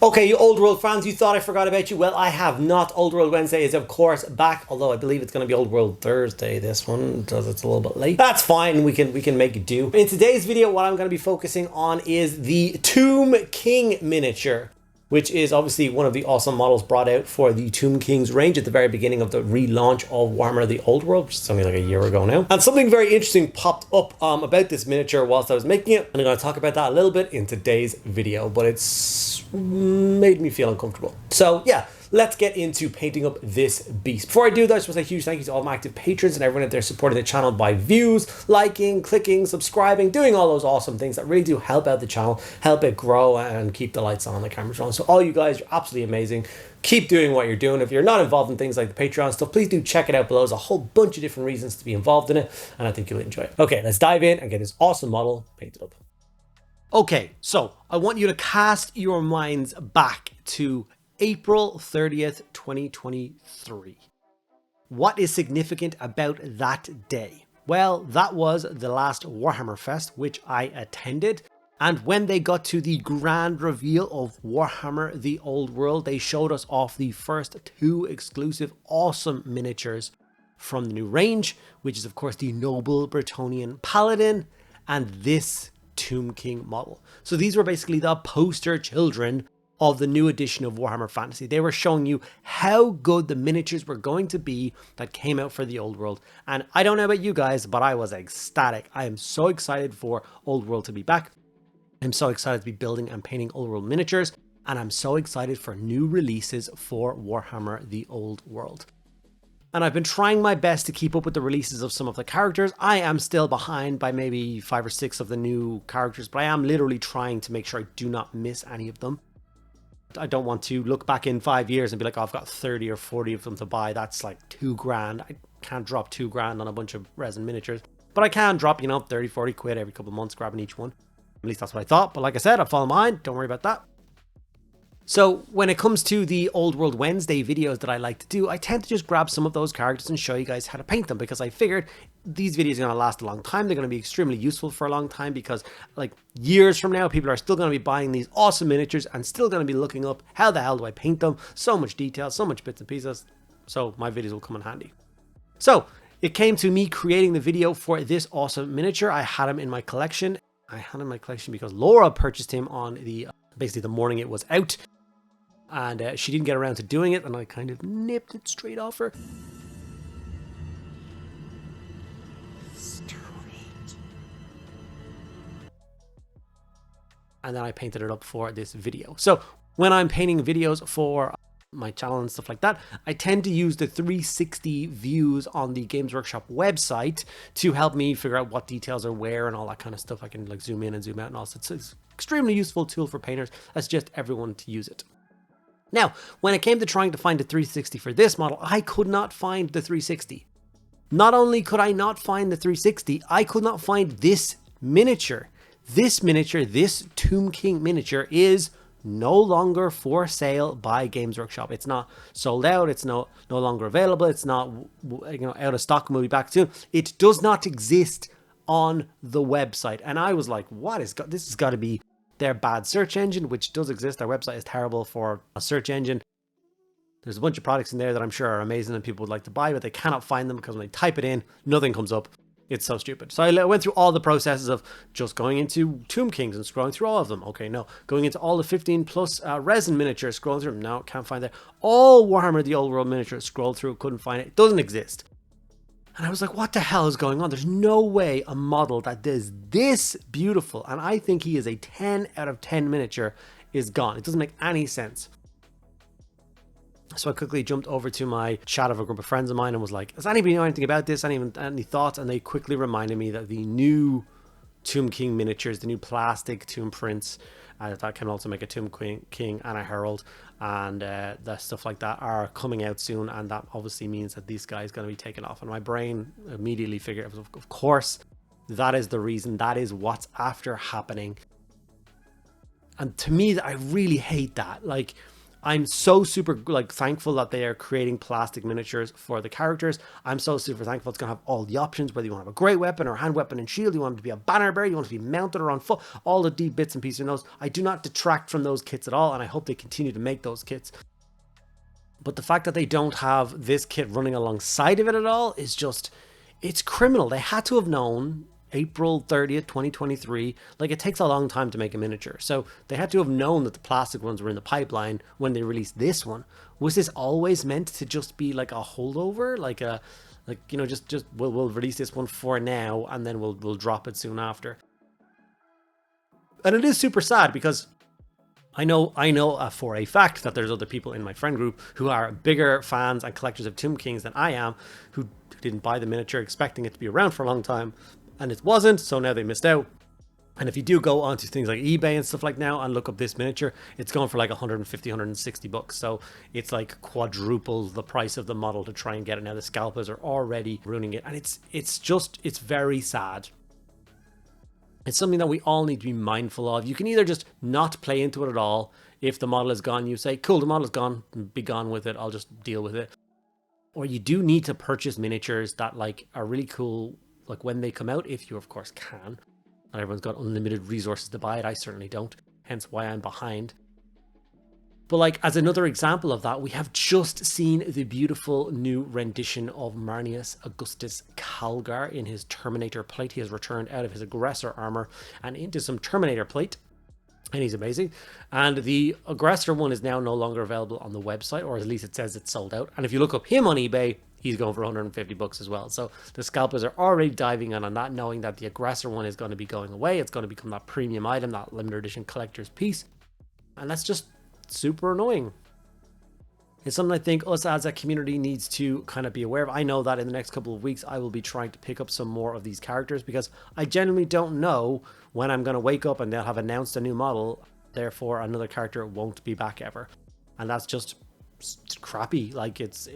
Okay, you Old World fans, you thought I forgot about you. Well, I have not. Old World Wednesday is, of course, back, although I believe it's going to be Old World Thursday, this one, because it's a little bit late. That's fine, we can make it do. In today's video, what I'm going to be focusing on is the Tomb King miniature, which is obviously one of the awesome models brought out for the Tomb King's range at the very beginning of the relaunch of Warhammer the Old World, which is something like a year ago now. And something very interesting popped up about this miniature whilst I was making it, and I'm going to talk about that a little bit in today's video, but it's made me feel uncomfortable. So yeah, let's get into painting up this beast. Before I do that, I just want to say a huge thank you to all my active patrons and everyone out there supporting the channel by views, liking, clicking, subscribing, doing all those awesome things that really do help out the channel, help it grow and keep the lights on and the cameras on. So all you guys are absolutely amazing. Keep doing what you're doing. If you're not involved in things like the Patreon stuff, please do check it out below. There's a whole bunch of different reasons to be involved in it, and I think you'll enjoy it. Okay, let's dive in and get this awesome model painted up. Okay, so I want you to cast your minds back to April 30th, 2023. What is significant about that day? Well, that was the last Warhammer Fest, which I attended. And when they got to the grand reveal of Warhammer the Old World, they showed us off the first two exclusive awesome miniatures from the new range, which is of course the Noble Bretonnian Paladin and this Tomb King model. So these were basically the poster children of the new edition of Warhammer Fantasy. They were showing you how good the miniatures were going to be that came out for the Old World. And I don't know about you guys, but I was ecstatic. I am so excited for Old World to be back. I'm so excited to be building and painting Old World miniatures. And I'm so excited for new releases for Warhammer the Old World. And I've been trying my best to keep up with the releases of some of the characters. I am still behind by maybe 5 or 6 of the new characters, but I am literally trying to make sure I do not miss any of them. I don't want to look back in 5 years and be like, oh, I've got 30 or 40 of them to buy. That's like $2,000. I can't drop $2,000 on a bunch of resin miniatures, but I can drop, 30, 40 quid every couple of months grabbing each one. At least that's what I thought. But like I said, I'm falling behind. Don't worry about that. So when it comes to the Old World Wednesday videos that I like to do, I tend to just grab some of those characters and show you guys how to paint them, because I figured these videos are going to last a long time. They're going to be extremely useful for a long time, because like years from now, people are still going to be buying these awesome miniatures and still going to be looking up, how the hell do I paint them? So much detail, so much bits and pieces. So my videos will come in handy. So it came to me creating the video for this awesome miniature. I had him in my collection. I had him in my collection because Laura purchased him on the basically the morning it was out. And she didn't get around to doing it, and I kind of nipped it straight off her. And then I painted it up for this video. So when I'm painting videos for my channel and stuff like that, I tend to use the 360 views on the Games Workshop website to help me figure out what details are where and all that kind of stuff. I can like zoom in and zoom out and all. So it's an extremely useful tool for painters. I suggest everyone to use it. Now, when it came to trying to find a 360 for this model, I could not find the 360. Not only could I not find the 360, I could not find this miniature. This miniature, this Tomb King miniature, is no longer for sale by Games Workshop. It's not sold out. It's no longer available. It's not out of stock and will be back soon. It does not exist on the website. And I was like, this has got to be their bad search engine, which does exist. Their website is terrible for a search engine. There's a bunch of products in there that I'm sure are amazing and people would like to buy, but they cannot find them because when they type it in, nothing comes up. It's so stupid. So I went through all the processes of just going into Tomb Kings and scrolling through all of them. Okay, no. Going into all the 15 plus resin miniatures, scrolling through them. No, can't find that. All Warhammer the Old World miniatures, scrolled through, couldn't find it. It doesn't exist. And I was like, what the hell is going on? There's no way a model that is this beautiful, and I think he is a 10 out of 10 miniature, is gone. It doesn't make any sense. So I quickly jumped over to my chat of a group of friends of mine and was like, does anybody know anything about this? Any thoughts? And they quickly reminded me that the new Tomb King miniatures, the new plastic tomb prints, that can also make a Tomb King and a Herald, and the stuff like that are coming out soon, and that obviously means that this guy is going to be taken off. And my brain immediately figured, of course, that is the reason. That is what's after happening. And to me, I really hate that. Like, I'm so super like thankful that they are creating plastic miniatures for the characters. I'm so super thankful it's going to have all the options, whether you want to have a great weapon or hand weapon and shield, you want it to be a banner bearer, you want it to be mounted or on foot, all the deep bits and pieces in those. I do not detract from those kits at all, and I hope they continue to make those kits. But the fact that they don't have this kit running alongside of it at all is just, it's criminal. They had to have known April 30th, 2023. Like, it takes a long time to make a miniature. So they had to have known that the plastic ones were in the pipeline when they released this one. Was this always meant to just be like a holdover? Like you know, just we'll release this one for now and then we'll drop it soon after. And it is super sad because I know for a fact that there's other people in my friend group who are bigger fans and collectors of Tomb Kings than I am, who didn't buy the miniature expecting it to be around for a long time, and it wasn't, so now they missed out. And if you do go onto things like eBay and stuff like now and look up this miniature, it's going for like 150, 160 bucks. So it's like quadruple the price of the model to try and get it. Now the scalpers are already ruining it, and it's very sad. It's something that we all need to be mindful of. You can either just not play into it at all. If the model is gone, you say, cool, the model is gone, be gone with it, I'll just deal with it. Or you do need to purchase miniatures that like are really cool, like when they come out, if you of course can. Not everyone's got unlimited resources to buy it, I certainly don't, hence why I'm behind. But like, as another example of that, we have just seen the beautiful new rendition of Marneus Augustus Calgar in his Terminator plate. He has returned out of his aggressor armor and into some Terminator plate, and he's amazing. And the aggressor one is now no longer available on the website, or at least it says it's sold out. And if you look up him on eBay, he's going for 150 bucks as well. So the scalpers are already diving in on that, knowing that the aggressor one is going to be going away. It's going to become that premium item, that limited edition collector's piece. And that's just super annoying. It's something I think us as a community needs to kind of be aware of. I know that in the next couple of weeks I will be trying to pick up some more of these characters because I genuinely don't know when I'm going to wake up and they'll have announced a new model, therefore another character won't be back ever. And that's just crappy. Like, it's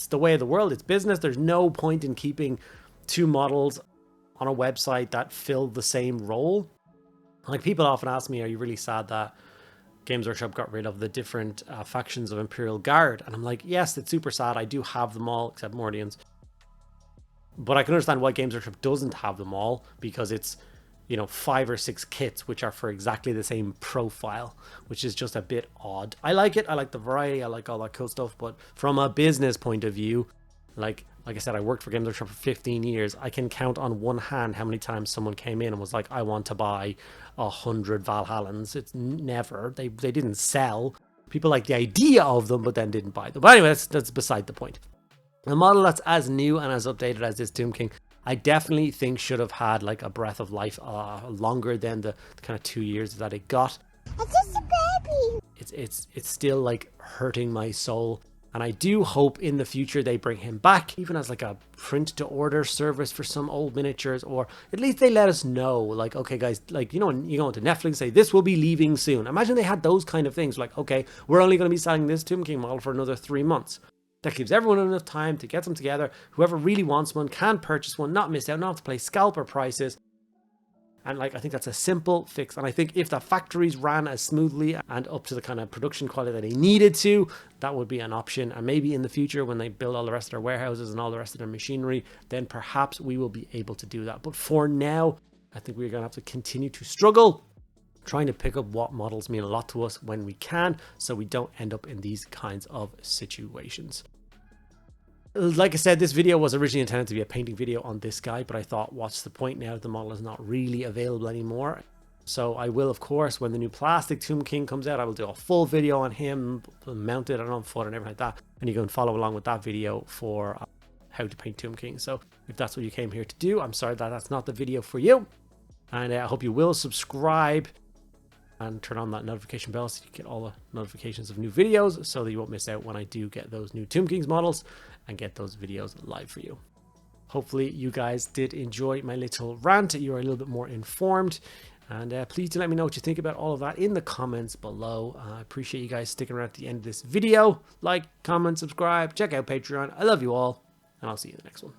the way of the world. It's business. There's no point in keeping two models on a website that fill the same role. Like, people often ask me, are you really sad that Games Workshop got rid of the different factions of Imperial Guard? And I'm like, yes, it's super sad. I do have them all except Mordians. But I can understand why Games Workshop doesn't have them all, because it's, you know, 5 or 6 kits which are for exactly the same profile, which is just a bit odd. I like it. I like the variety. I like all that cool stuff. But from a business point of view, like I said, I worked for Games Workshop for 15 years. I can count on one hand how many times someone came in and was like, I want to buy 100 Valhallans. It's never. They didn't sell. People like the idea of them, but then didn't buy them. But anyway, that's beside the point. A model that's as new and as updated as this Tomb King, I definitely think should have had like a breath of life longer than the kind of 2 years that it got. It's just a baby. It's still like hurting my soul. And I do hope in the future they bring him back, even as like a print to order service for some old miniatures, or at least they let us know, like, okay guys, like, you know, when you go into Netflix and say this will be leaving soon. Imagine they had those kind of things, like, okay, we're only going to be selling this Tomb King model for another 3 months. That gives everyone enough time to get them together. Whoever really wants one can purchase one, not miss out, not have to pay scalper prices. And like, I think that's a simple fix. And I think if the factories ran as smoothly and up to the kind of production quality that they needed to, that would be an option. And maybe in the future, when they build all the rest of their warehouses and all the rest of their machinery, then perhaps we will be able to do that. But for now, I think we're going to have to continue to struggle, trying to pick up what models mean a lot to us when we can, so we don't end up in these kinds of situations. Like I said, this video was originally intended to be a painting video on this guy, but I thought, what's the point now? The model is not really available anymore. So I will, of course, when the new plastic Tomb King comes out, I will do a full video on him, mounted and on foot and everything like that. And you can follow along with that video for how to paint Tomb King. So if that's what you came here to do, I'm sorry that that's not the video for you. And I hope you will subscribe and turn on that notification bell so you get all the notifications of new videos, so that you won't miss out when I do get those new Tomb Kings models and get those videos live for you. Hopefully you guys did enjoy my little rant. You are a little bit more informed, and please do let me know what you think about all of that in the comments below. I appreciate you guys sticking around at the end of this video. Like, comment, subscribe, check out Patreon. I love you all, and I'll see you in the next one.